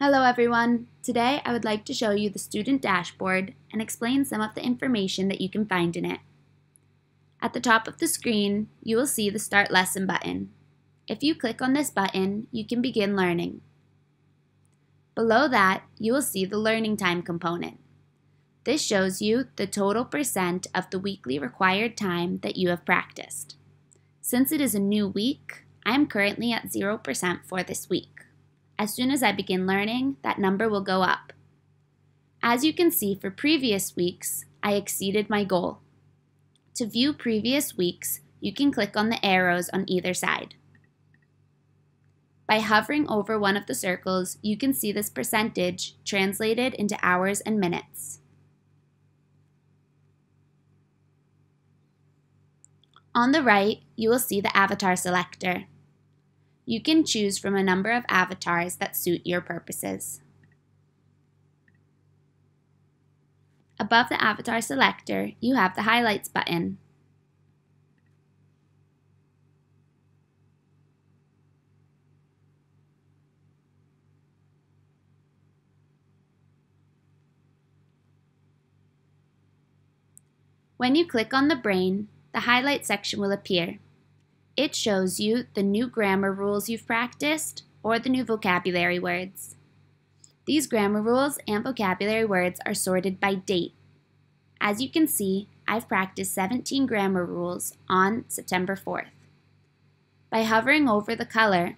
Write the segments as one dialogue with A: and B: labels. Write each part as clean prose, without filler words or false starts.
A: Hello everyone! Today I would like to show you the student dashboard and explain some of the information that you can find in it. At the top of the screen, you will see the Start Lesson button. If you click on this button, you can begin learning. Below that, you will see the Learning Time component. This shows you the total percent of the weekly required time that you have practiced. Since it is a new week, I am currently at 0% for this week. As soon as I begin learning, that number will go up. As you can see for previous weeks, I exceeded my goal. To view previous weeks, you can click on the arrows on either side. By hovering over one of the circles, you can see this percentage translated into hours and minutes. On the right, you will see the avatar selector. You can choose from a number of avatars that suit your purposes. Above the avatar selector, you have the highlights button. When you click on the brain, the highlight section will appear. It shows you the new grammar rules you've practiced or the new vocabulary words. These grammar rules and vocabulary words are sorted by date. As you can see, I've practiced 17 grammar rules on September 4th. By hovering over the color,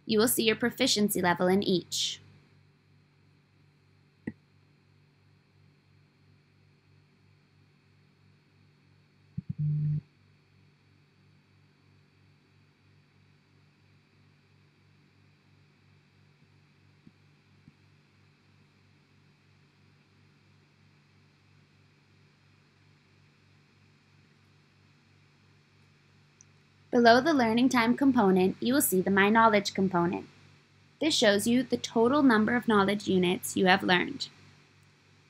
A: you will see your proficiency level in each. Below the Learning Time component, you will see the My Knowledge component. This shows you the total number of knowledge units you have learned.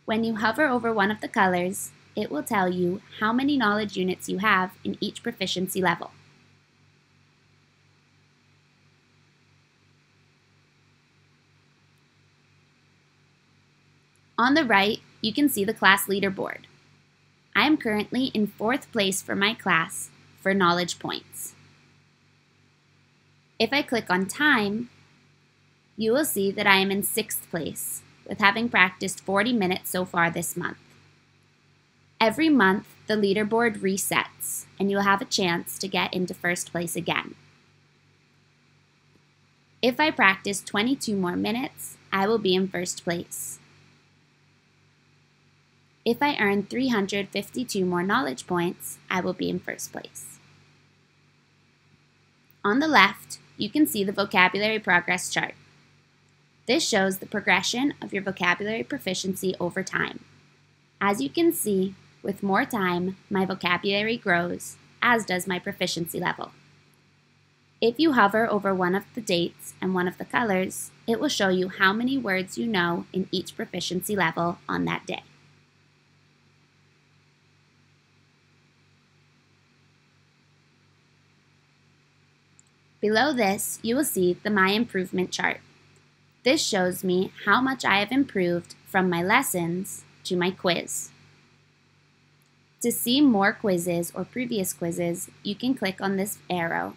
A: When you hover over one of the colors, it will tell you how many knowledge units you have in each proficiency level. On the right, you can see the class leaderboard. I am currently in 4th place for my class for knowledge points. If I click on time, you will see that I am in 6th place with having practiced 40 minutes so far this month. Every month, the leaderboard resets and you'll have a chance to get into 1st place again. If I practice 22 more minutes, I will be in 1st place. If I earn 352 more knowledge points, I will be in 1st place. On the left, you can see the vocabulary progress chart. This shows the progression of your vocabulary proficiency over time. As you can see, with more time, my vocabulary grows, as does my proficiency level. If you hover over one of the dates and one of the colors, it will show you how many words you know in each proficiency level on that day. Below this, you will see the My Improvement chart. This shows me how much I have improved from my lessons to my quiz. To see more quizzes or previous quizzes, you can click on this arrow.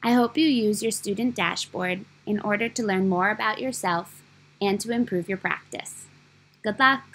A: I hope you use your student dashboard in order to learn more about yourself and to improve your practice. Good luck!